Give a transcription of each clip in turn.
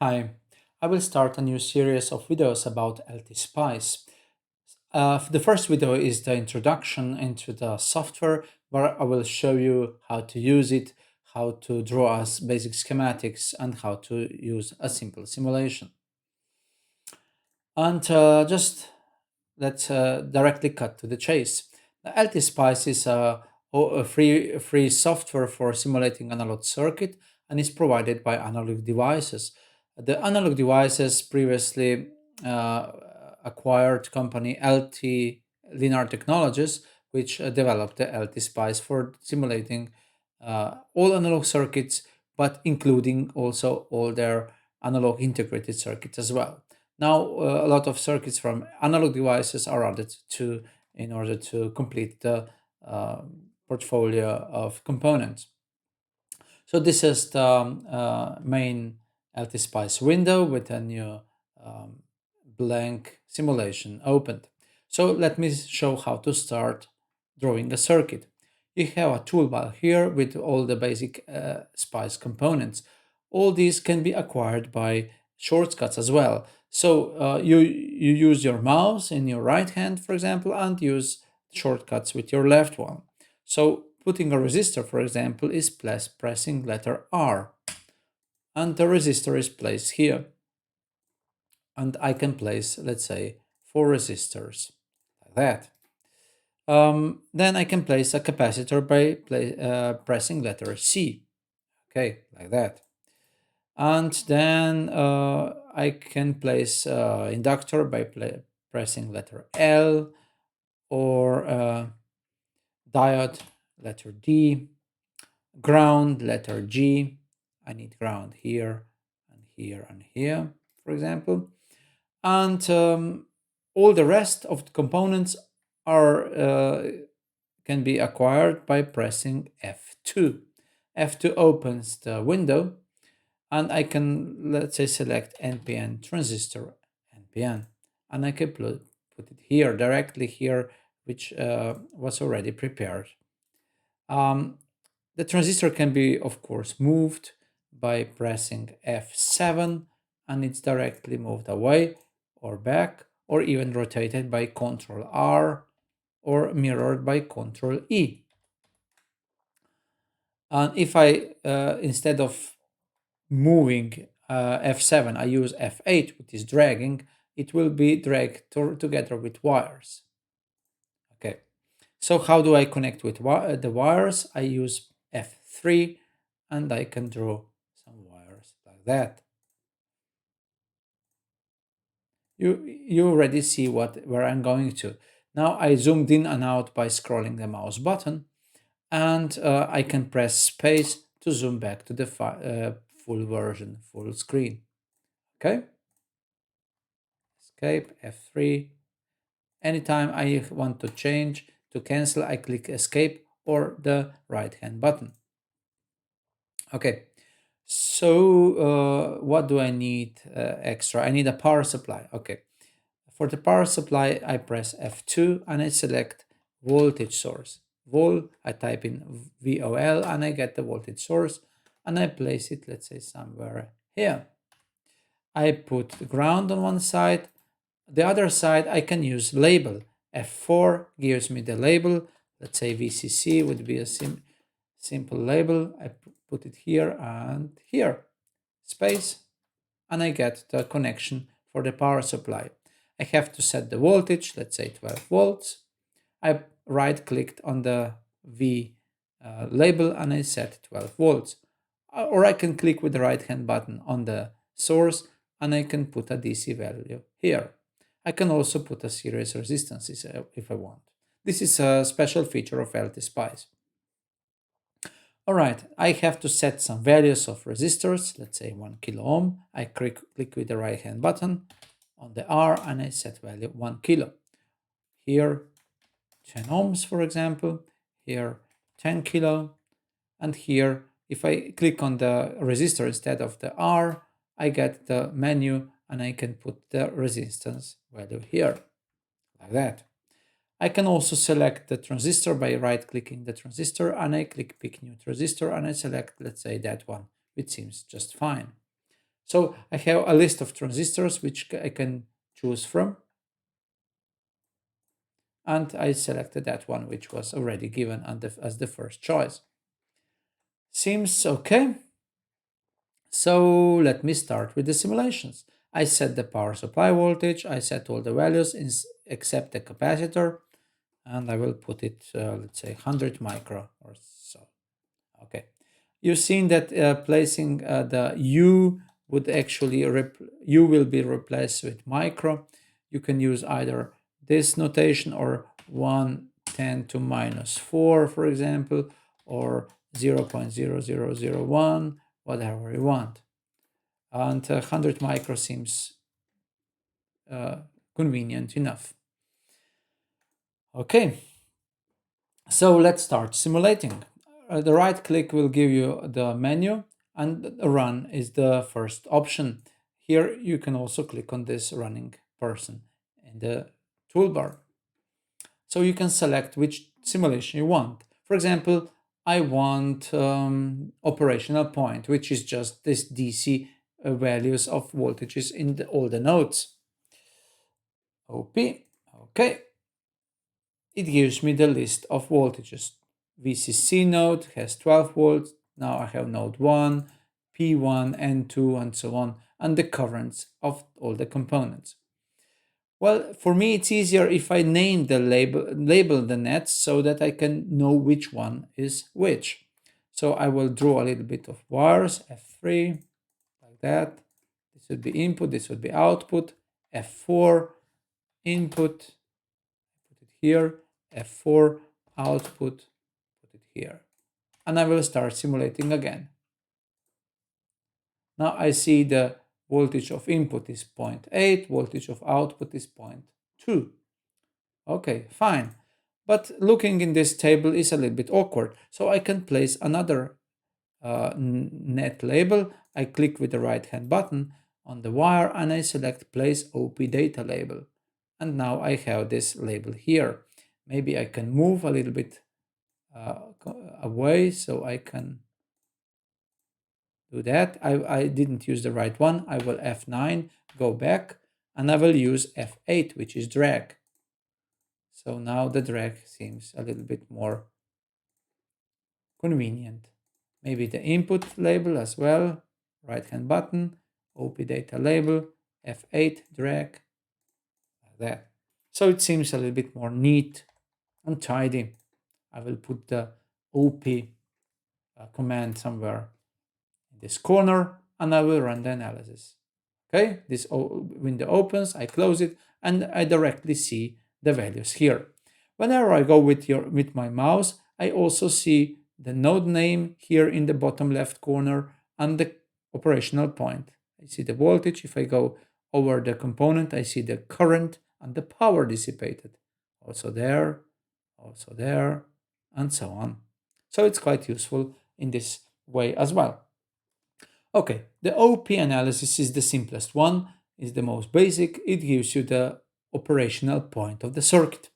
Hi, I will start a new series of videos about LTspice. The first video is the introduction into the software, where I will show you how to use it, how to draw us basic schematics, and how to use a simple simulation. And just let's directly cut to the chase. The LTspice is a free software for simulating analog circuit and is provided by Analog Devices. The Analog Devices previously uh, acquired company LT Linear Technologies, which developed the LTspice for simulating all analog circuits, but including also all their analog integrated circuits as well. Now, a lot of circuits from analog devices are added to in order to complete the uh, portfolio of components. So this is the main LTspice window with a new um, blank simulation opened. So let me show how to start drawing a circuit. You have a toolbar here with all the basic SPICE components. All these can be acquired by shortcuts as well. So you use your mouse in your right hand, for example, and use shortcuts with your left one. So putting a resistor, for example, is pressing letter R, and the resistor is placed here. And I can place, let's say, 4 resistors, like that. Then I can place a capacitor by pressing letter C, okay, like that. And then I can place inductor by pressing letter L, or diode, letter D, ground, letter G. I need ground here and here and here, for example. And all the rest of the components are can be acquired by pressing F2. F2 opens the window, and I can, let's say, select NPN transistor, NPN, and I can put it here, directly here, which was already prepared. Um, the transistor can be, of course, moved by pressing F7, and it's directly moved away or back, or even rotated by Ctrl R, or mirrored by Ctrl E. And if I, instead of moving F7, I use F8, which is dragging, it will be dragged together with wires. Okay. So how do I connect with the wires? I use F3, and I can draw some wires like that. You already see where I'm going to. Now I zoomed in and out by scrolling the mouse button, and I can press space to zoom back to the full version, full screen. Okay? Escape, F3. Anytime I want to change, to cancel, I click escape or the right hand button. Okay, so what do I need extra? I need a power supply. Okay, for the power supply, I press F2 and I select voltage source. I type in VOL and I get the voltage source, and I place it, let's say, somewhere here. I put the ground on one side. The other side, I can use label. F4 gives me the label. Let's say VCC would be a simple label. I put it here and here, space, and I get the connection for the power supply. I have to set the voltage, let's say 12 volts. I right clicked on the V label and I set 12 volts. Or I can click with the right hand button on the source and I can put a DC value here. I can also put a series resistances if I want. This is a special feature of LTspice. Alright, I have to set some values of resistors, let's say 1 kilo ohm. I click with the right hand button on the R and I set value 1 kilo. Here 10 ohms, for example, here 10 kilo, and here if I click on the resistor instead of the R, I get the menu and I can put the resistance value here, like that. I can also select the transistor by right-clicking the transistor, and I click Pick New Transistor, and I select, let's say, that one, which seems just fine. So I have a list of transistors which I can choose from. And I selected that one which was already given as the first choice. Seems okay. So let me start with the simulations. I set the power supply voltage, I set all the values except the capacitor, and I will put it, let's say 100 micro or so. Okay. You've seen that placing the U would actually, U will be replaced with micro. You can use either this notation or 110 to minus 4, for example, or 0.0001, whatever you want. And 100 micro seems convenient enough. Okay, so let's start simulating. The right click will give you the menu, and run is the first option. Here you can also click on this running person in the toolbar. So you can select which simulation you want. For example, I want operational point, which is just this DC values of voltages in all the nodes. OP, okay. It gives me the list of voltages. VCC node has 12 volts. Now I have node 1, P1, N2, and so on, and the currents of all the components. Well, for me, it's easier if I name the label the nets so that I can know which one is which. So I will draw a little bit of wires, F3, like that. This would be input, this would be output, F4, input, put it here, F4, output, put it here. And I will start simulating again. Now I see the voltage of input is 0.8, voltage of output is 0.2. Okay, fine. But looking in this table is a little bit awkward. So I can place another net label. I click with the right hand button on the wire and I select place OP data label. And now I have this label here. Maybe I can move a little bit away so I can do that. I didn't use the right one. I will F9, go back, and I will use F8, which is drag. So now the drag seems a little bit more convenient. Maybe the input label as well, right hand button, OP data label, F8, drag, like that. So it seems a little bit more neat and tidy. I will put the OP command somewhere in this corner and I will run the analysis. Okay, this window opens, I close it, and I directly see the values here. Whenever I go with my mouse, I also see the node name here in the bottom left corner and the operational point. I see the voltage. If I go over the component, I see the current and the power dissipated. Also there, and so on. So it's quite useful in this way as well. Okay, the OP analysis is the simplest one, is the most basic. It gives you the operational point of the circuit.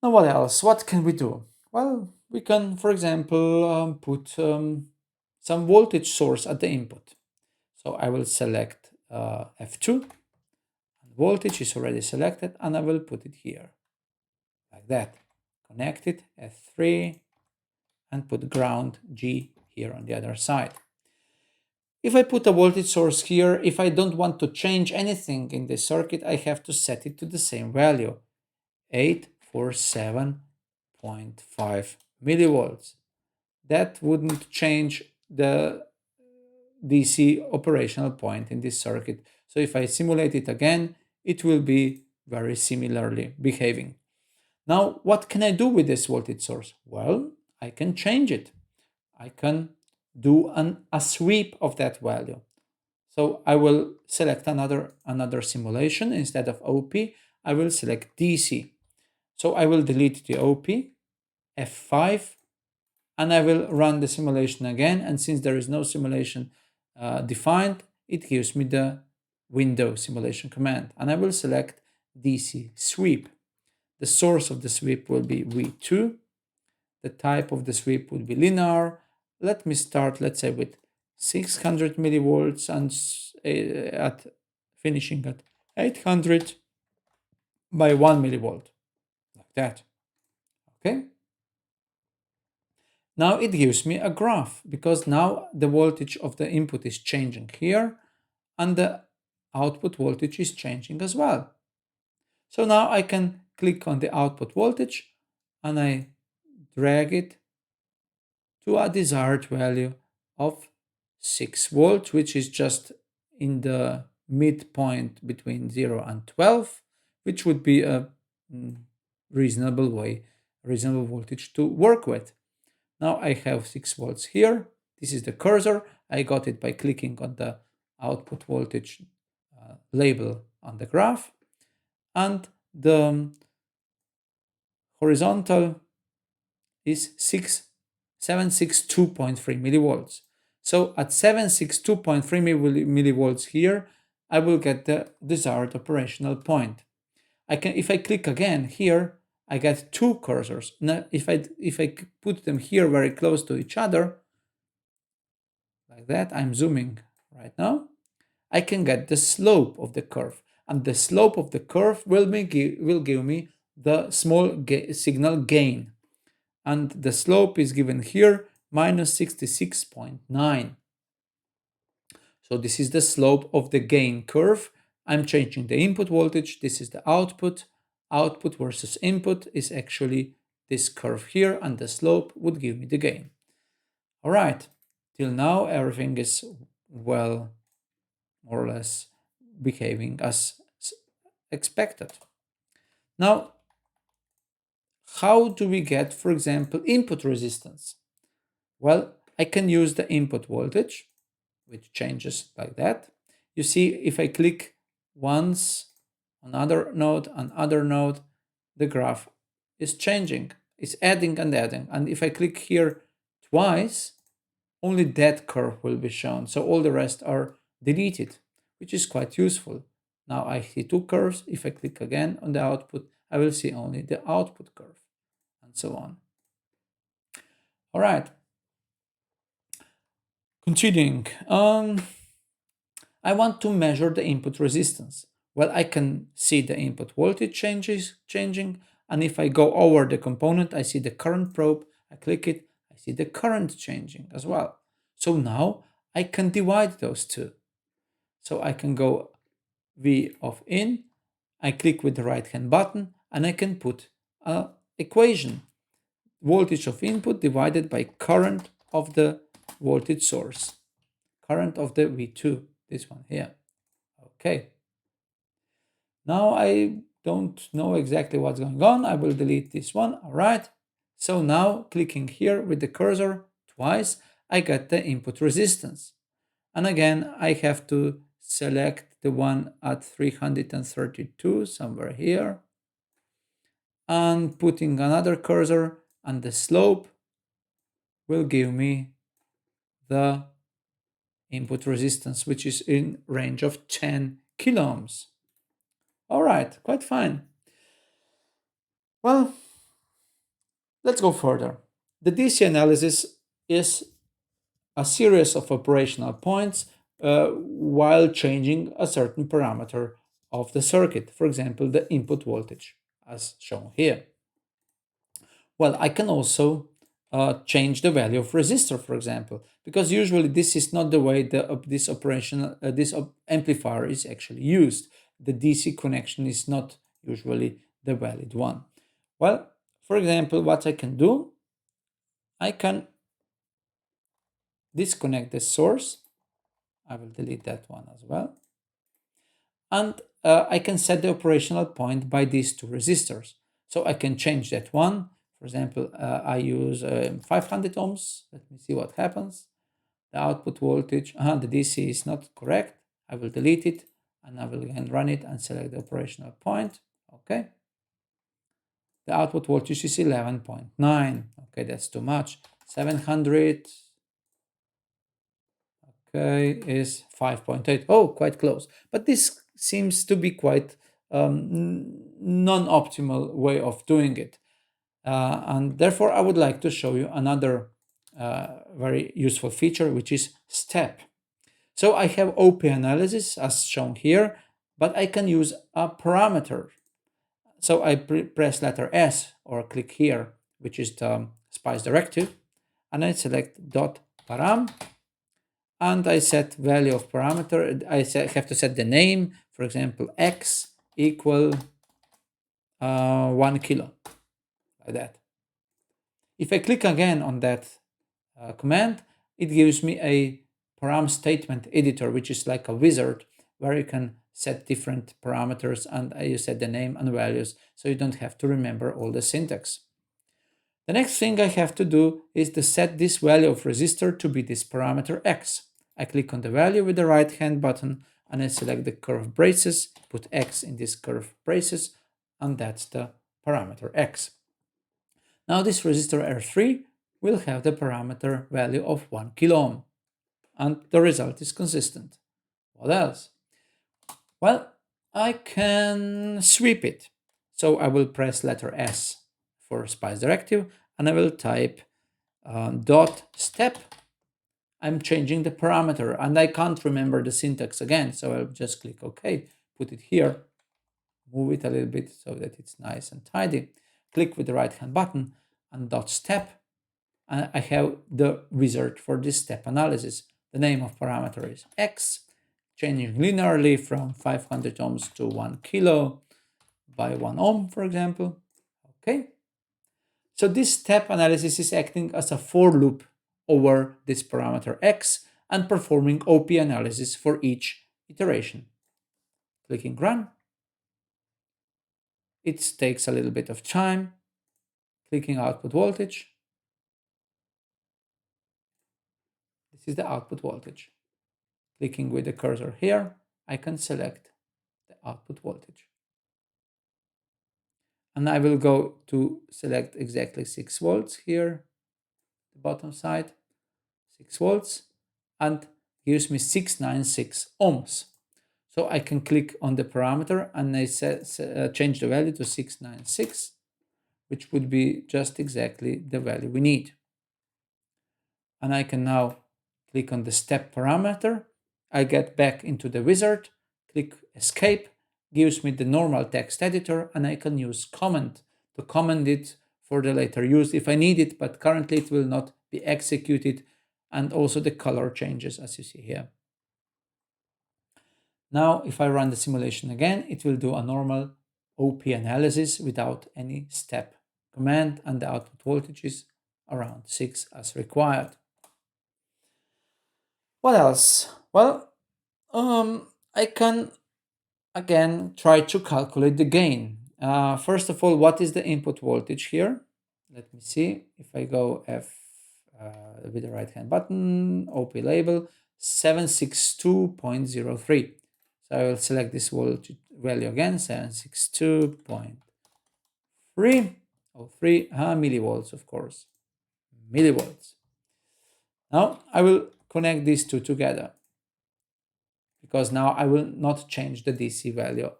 Now what else? What can we do? Well, we can, for example, put some voltage source at the input. So I will select F2. Voltage is already selected and I will put it here, like that. Connect it, F3, and put ground G here on the other side. If I put a voltage source here, if I don't want to change anything in the circuit, I have to set it to the same value, 847.5 millivolts. That wouldn't change the DC operational point in this circuit. So if I simulate it again, it will be very similarly behaving. Now, what can I do with this voltage source? Well, I can change it. I can do a sweep of that value. So I will select another simulation. Instead of OP, I will select DC. So I will delete the OP, F5, and I will run the simulation again. And since there is no simulation defined, it gives me the window simulation command. And I will select DC sweep. The source of the sweep will be V2. The type of the sweep will be linear. Let me start, let's say, with 600 millivolts and at finishing at 800 by 1 millivolt, like that. Okay. Now it gives me a graph because now the voltage of the input is changing here and the output voltage is changing as well. So now I can click on the output voltage and I drag it to a desired value of 6 volts, which is just in the midpoint between 0 and 12, which would be a reasonable voltage to work with. Now I have 6 volts here. This is the cursor. I got it by clicking on the output voltage label on the graph. And the horizontal is 762.3 millivolts. So at 762.3 millivolts here, I will get the desired operational point. If I click again here, I get two cursors. Now, if I put them here very close to each other, like that, I'm zooming right now, I can get the slope of the curve. And the slope of the curve will give me the small signal gain. And the slope is given here, minus 66.9. So this is the slope of the gain curve. I'm changing the input voltage. This is the output. Output versus input is actually this curve here, and the slope would give me the gain. All right, till now everything is well, more or less behaving as expected. Now, how do we get, for example, input resistance? Well, I can use the input voltage, which changes like that. You see, if I click once on other node and other node, the graph is changing. It's adding and adding. And if I click here twice, only that curve will be shown. So all the rest are deleted, which is quite useful. Now I see two curves. If I click again on the output, I will see only the output curve, and so on. All right. Continuing. I want to measure the input resistance. Well, I can see the input voltage changing, and if I go over the component, I see the current probe. I click it, I see the current changing as well. So now I can divide those two. So I can go V of in, I click with the right hand button, and I can put an equation. Voltage of input divided by current of the voltage source. Current of the V2, this one here. Okay. Now I don't know exactly what's going on. I will delete this one. All right. So now clicking here with the cursor twice, I get the input resistance. And again, I have to select the one at 332 somewhere here. And putting another cursor, and the slope will give me the input resistance, which is in range of 10 kilo ohms. All right, quite fine. Well, let's go further. The DC analysis is a series of operational points while changing a certain parameter of the circuit, for example, the input voltage, as shown here. Well, I can also change the value of resistor, for example, because usually this is not the way this amplifier is actually used. The DC connection is not usually the valid one. Well, for example, what I can do, I can disconnect the source. I will delete that one as well. And I can set the operational point by these two resistors. So I can change that one. For example, I use 500 ohms. Let me see what happens. The output voltage, the DC is not correct. I will delete it and I will again run it and select the operational point. Okay. The output voltage is 11.9. Okay, that's too much. 700. Okay, is 5.8. Oh, quite close. But this seems to be quite non-optimal way of doing it. And therefore, I would like to show you another very useful feature, which is step. So I have OP analysis as shown here, but I can use a parameter. So I press letter S or click here, which is the spice directive, and I select dot param, and I set value of parameter. I have to set the name, for example, x equal 1 kilo, like that. If I click again on that command, it gives me a param statement editor, which is like a wizard where you can set different parameters and you set the name and values, so you don't have to remember all the syntax. The next thing I have to do is to set this value of resistor to be this parameter x. I click on the value with the right hand button and I select the curve braces, put x in this curve braces, and that's the parameter x. Now this resistor R3 will have the parameter value of 1 kilo ohm, and the result is consistent. What else? Well, I can sweep it. So I will press letter S for spice directive, and I will type dot step. I'm changing the parameter, and I can't remember the syntax again, so I'll just click OK, put it here, move it a little bit so that it's nice and tidy. Click with the right hand button and dot step, and I have the wizard for this step analysis. The name of parameter is x, changing linearly from 500 ohms to 1 kilo by 1 ohm, for example. Okay. So this step analysis is acting as a for loop over this parameter x and performing OP analysis for each iteration. Clicking run. It takes a little bit of time. Clicking output voltage. This is the output voltage. Clicking with the cursor here, I can select the output voltage. And I will go to select exactly 6 volts here, the bottom side, 6 volts, and gives me 696 ohms. So I can click on the parameter and I change the value to 696, which would be just exactly the value we need. And I can now click on the step parameter. I get back into the wizard, click escape, gives me the normal text editor, and I can use comment to comment it for the later use if I need it, but currently it will not be executed, and also the color changes as you see here. Now, if I run the simulation again, it will do a normal OP analysis without any step command, and the output voltage is around 6 as required. What else? Well, I can again try to calculate the gain. First of all, what is the input voltage here? Let me see. If I go F with the right hand button, OP label, 762.03. So I will select this voltage value again, 762.303 millivolts, of course, millivolts. Now I will connect these two together, because now I will not change the DC value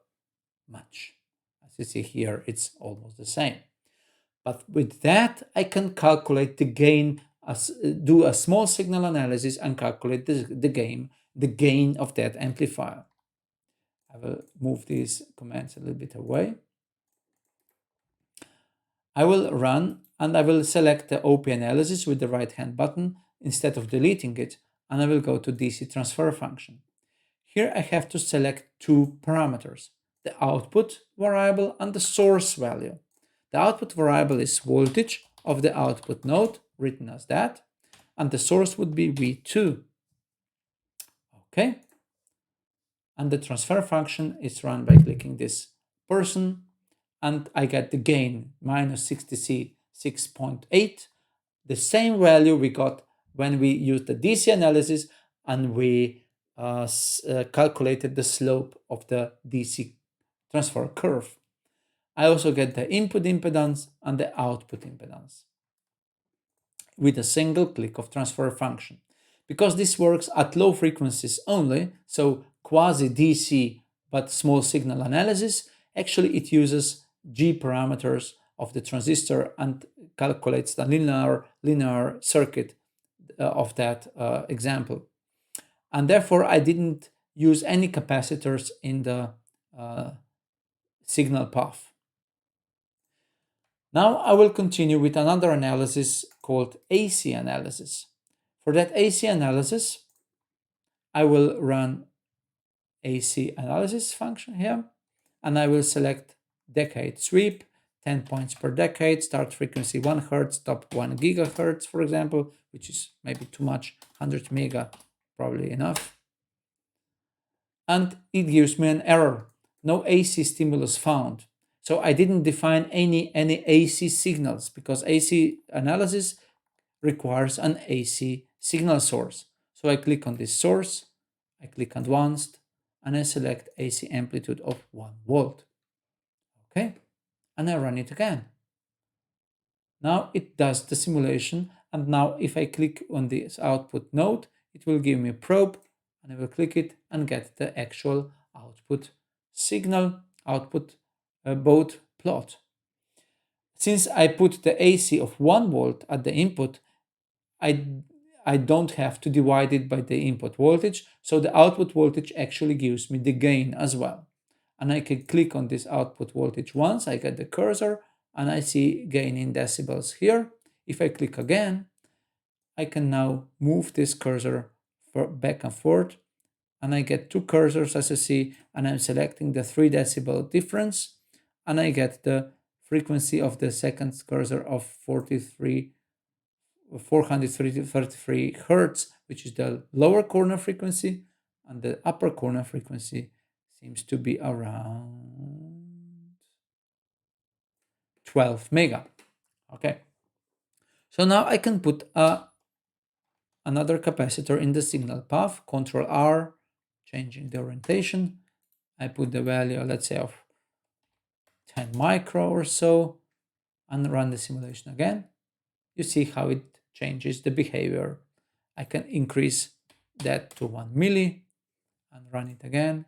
much. As you see here, it's almost the same. But with that, I can calculate the gain, do a small signal analysis and calculate the gain of that amplifier. I will move these commands a little bit away. I will run and I will select the OP analysis with the right hand button instead of deleting it, and I will go to DC transfer function. Here I have to select two parameters, the output variable and the source value. The output variable is voltage of the output node, written as that, and the source would be V2. Okay. And the transfer function is run by clicking this person, and I get the gain minus 66.8, the same value we got when we used the DC analysis and we calculated the slope of the DC transfer curve. I also get the input impedance and the output impedance with a single click of transfer function. Because this works at low frequencies only, so quasi-DC but small signal analysis, actually it uses G parameters of the transistor and calculates the linear circuit of that example. And therefore, I didn't use any capacitors in the signal path. Now I will continue with another analysis called AC analysis. For that AC analysis, I will run AC analysis function here, and I will select decade sweep, 10 points per decade, start frequency 1 Hertz, stop 1 gigahertz, for example, which is maybe too much, 100 mega, probably enough. And it gives me an error, no AC stimulus found. So I didn't define any AC signals because AC analysis requires an AC signal source. So I click on this source, I click advanced, and I select AC amplitude of 1 volt. Okay, and I run it again. Now it does the simulation, and now if I click on this output node, it will give me a probe, and I will click it and get the actual output signal, output baud plot. Since I put the AC of 1 volt at the input, I don't have to divide it by the input voltage, so the output voltage actually gives me the gain as well. And I can click on this output voltage once, I get the cursor, and I see gain in decibels here. If I click again, I can now move this cursor back and forth, and I get two cursors as you see, and I'm selecting the 3 decibel difference, and I get the frequency of the second cursor of 433 Hertz, which is the lower corner frequency, and the upper corner frequency seems to be around 12 mega. Okay, so now I can put another capacitor in the signal path, Control R, changing the orientation. I put the value, let's say, of 10 micro or so, and run the simulation again. You see how it changes the behavior. I can increase that to 1 milli and run it again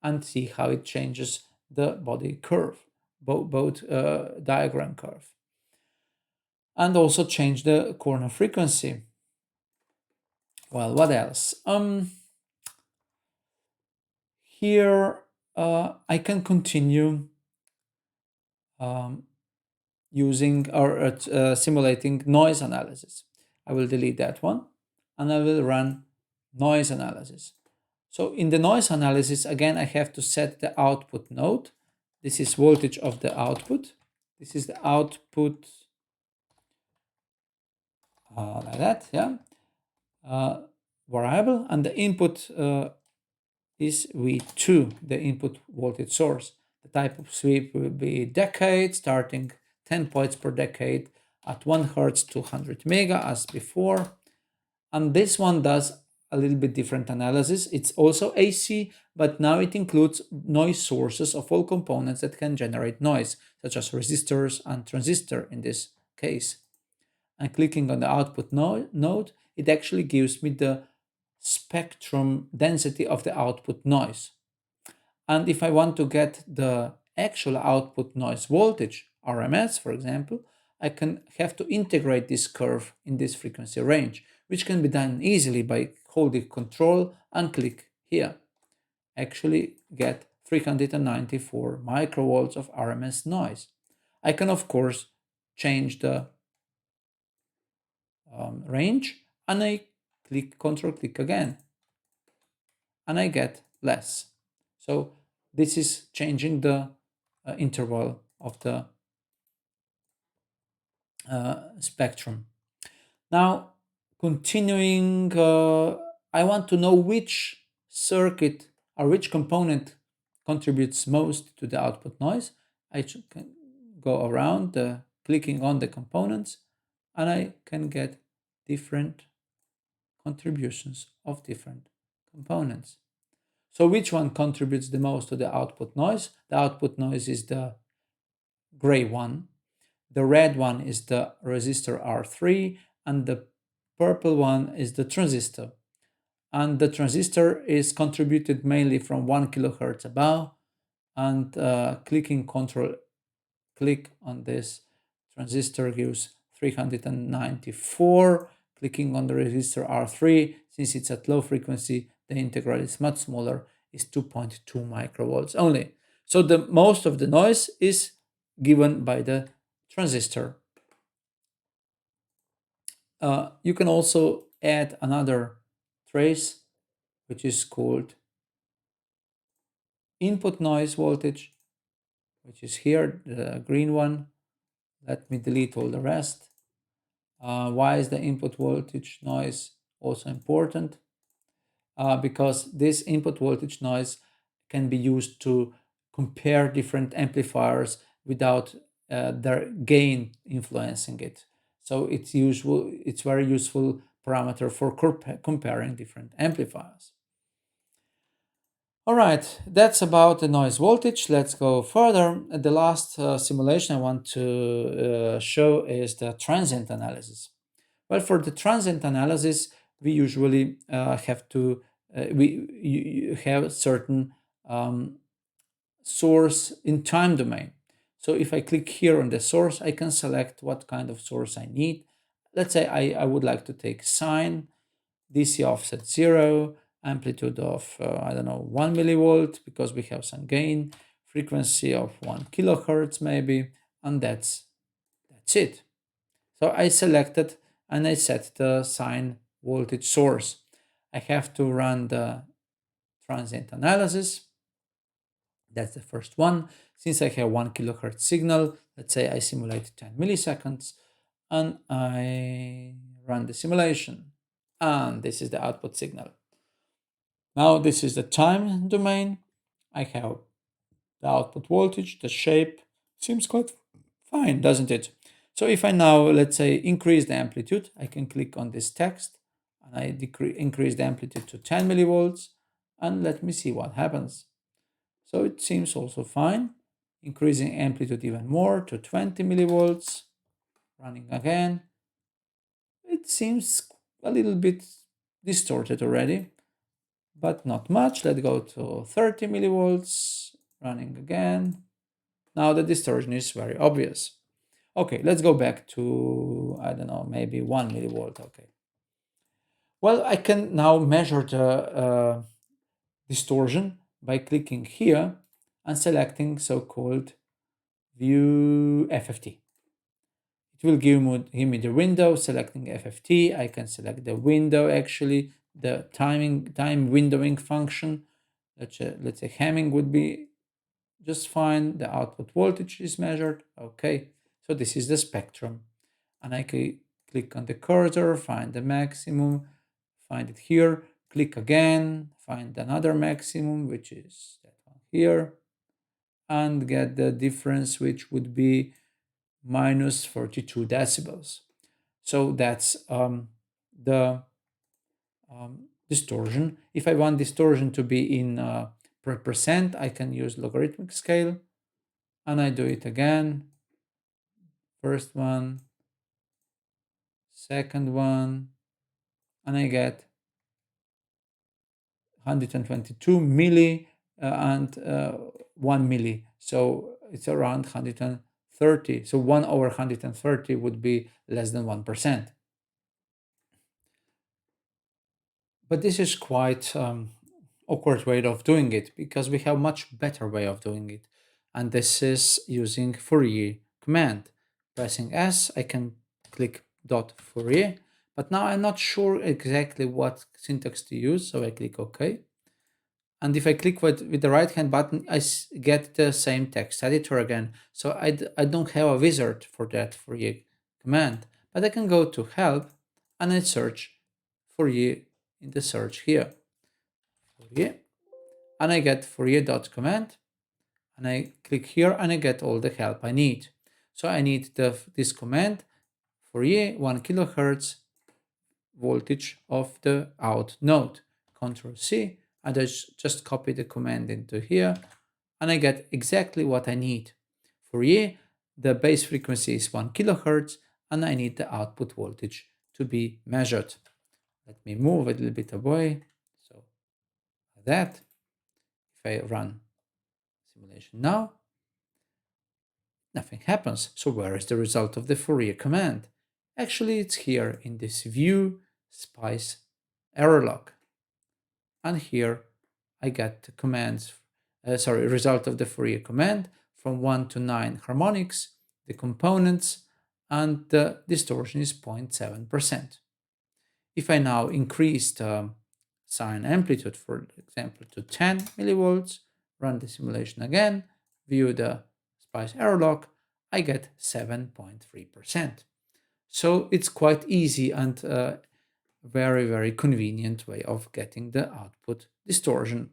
and see how it changes the body curve, both diagram curve. And also change the corner frequency. Well, what else? Here I can continue using or simulating noise analysis. I will delete that one and I will run noise analysis. So in the noise analysis, again, I have to set the output node. This is voltage of the output. This is the output like that, yeah. Variable, and the input is V2, the input voltage source. The type of sweep will be decade, starting 10 points per decade at 1 Hertz to 100 mega as before. And this one does a little bit different analysis. It's also AC, but now it includes noise sources of all components that can generate noise, such as resistors and transistor in this case. And clicking on the output node, it actually gives me the spectrum density of the output noise. And if I want to get the actual output noise voltage, RMS, for example, I can have to integrate this curve in this frequency range, which can be done easily by holding Control and click here. Actually get 394 microvolts of RMS noise. I can, of course, change the range, and I Control click again, and I get less. So this is changing the interval of the spectrum. Now, continuing, I want to know which circuit or which component contributes most to the output noise. I can go around clicking on the components, and I can get different contributions of different components. So which one contributes the most to the output noise? The output noise is the gray one. The red one is the resistor R3, and the purple one is the transistor. And the transistor is contributed mainly from 1 kilohertz above, and clicking Control click on this transistor gives 394. clicking on the resistor R3, since it's at low frequency, the integral is much smaller, is 2.2 microvolts only. So the most of the noise is given by the transistor. You can also add another trace, which is called input noise voltage, which is here, the green one. Let me delete all the rest. Why is the input voltage noise also important? Because this input voltage noise can be used to compare different amplifiers without their gain influencing it. So it's very useful parameter for comparing different amplifiers. All right, that's about the noise voltage. Let's go further. The last simulation I want to show is the transient analysis. Well, for the transient analysis, we usually have to you have certain source in time domain. So if I click here on the source, I can select what kind of source I need. Let's say I would like to take sine, DC offset 0, amplitude of, I don't know, 1 millivolt, because we have some gain, frequency of 1 kilohertz maybe, and that's it. So I selected and I set the sine voltage source. I have to run the transient analysis. That's the first one. Since I have 1 kilohertz signal, let's say I simulate 10 milliseconds, and I run the simulation. And this is the output signal. Now this is the time domain. I have the output voltage, the shape. Seems quite fine, doesn't it? So if I now, let's say, increase the amplitude, I can click on this text and I increase the amplitude to 10 millivolts, and let me see what happens. So it seems also fine. Increasing amplitude even more to 20 millivolts, running again. It seems a little bit distorted already, but not much. Let's go to 30 millivolts, running again. Now the distortion is very obvious. Okay, let's go back to, I don't know, maybe 1 millivolt. Okay. Well, I can now measure the distortion by clicking here and selecting so-called view FFT. It will give me the window. Selecting FFT, I can select the window, actually, the time windowing function. Let's say Hamming would be just fine. The output voltage is measured. Okay, so this is the spectrum. And I can click on the cursor, find the maximum, find it here, click again, find another maximum, which is that one here, and get the difference, which would be minus 42 decibels. So that's the distortion. If I want distortion to be in per percent, I can use logarithmic scale, and I do it again. First one, second one, and I get 122 milli and 1 milli. So it's around 130. So 1 over 130 would be less than 1%. But this is quite awkward way of doing it, because we have much better way of doing it. And this is using Fourier command. Pressing S, I can click dot Fourier, but now I'm not sure exactly what syntax to use, so I click OK. And if I click with the right hand button, I get the same text editor again. So I don't have a wizard for that Fourier command, but I can go to help and I search Fourier in the search here. Fourier, and I get Fourier.command, and I click here and I get all the help I need. So I need this command, Fourier 1 kilohertz voltage of the out node. Control C, and I just copy the command into here, and I get exactly what I need. Fourier, the base frequency is 1 kilohertz, and I need the output voltage to be measured. Let me move a little bit away. So that, if I run simulation now, nothing happens. So where is the result of the Fourier command? Actually, it's here in this view spice error log. And here I get the commands, result of the Fourier command from 1 to 9 harmonics, the components, and the distortion is 0.7%. If I now increase the sine amplitude, for example, to 10 millivolts, run the simulation again, view the spice error log, I get 7.3%. So it's quite easy and very, very convenient way of getting the output distortion.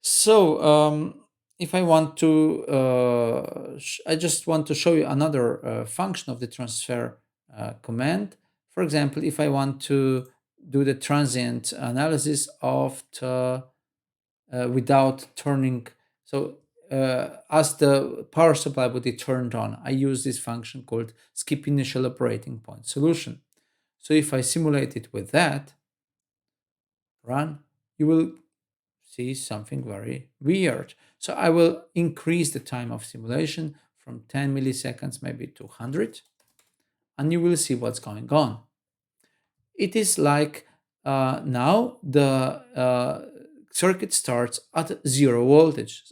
So if I want to, I just want to show you another function of the transfer command. For example, if I want to do the transient analysis of the without turning, so as the power supply would be turned on, I use this function called skip initial operating point solution. So if I simulate it with that, run, you will see something very weird. So I will increase the time of simulation from 10 milliseconds maybe to 100, and you will see what's going on. It is like now the circuit starts at 0 voltage,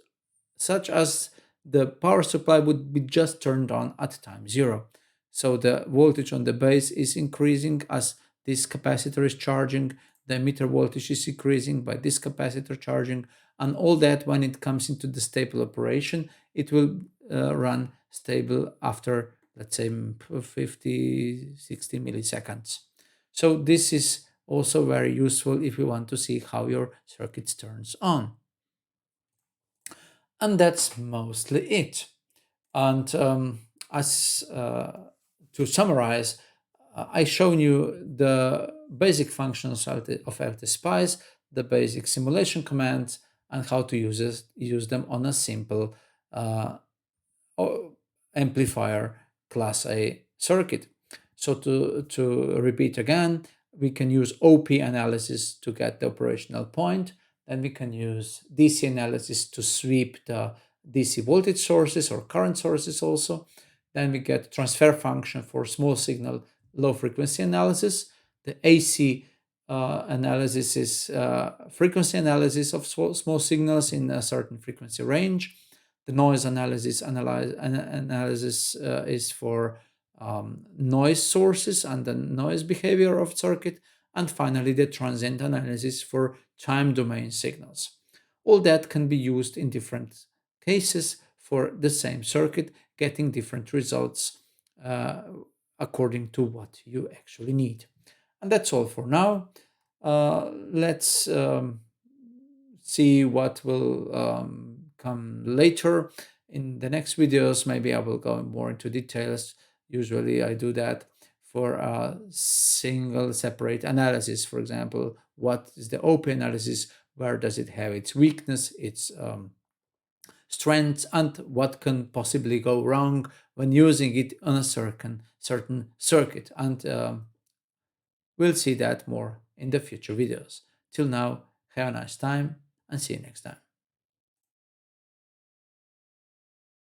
such as the power supply would be just turned on at time 0. So the voltage on the base is increasing as this capacitor is charging, the emitter voltage is increasing by this capacitor charging, and all that when it comes into the stable operation, it will run stable after, let's say, 50, 60 milliseconds. So this is also very useful if you want to see how your circuit turns on. And that's mostly it. And as to summarize, I shown you the basic functions of LTspice, the basic simulation commands, and how to use them on a simple amplifier class A circuit. So to repeat again, we can use OP analysis to get the operational point. Then we can use DC analysis to sweep the DC voltage sources or current sources also. Then we get transfer function for small signal low frequency analysis. The AC analysis is frequency analysis of small signals in a certain frequency range. The noise analysis is for noise sources and the noise behavior of circuit. And finally, the transient analysis for time domain signals. All that can be used in different cases for the same circuit, getting different results according to what you actually need. And that's all for now. Let's see what will come later. In the next videos, maybe I will go more into details. Usually I do that for a single separate analysis. For example, what is the OP analysis? Where does it have its weakness, its strengths, and what can possibly go wrong when using it on a certain circuit? And we'll see that more in the future videos. Till now, have a nice time and see you next time.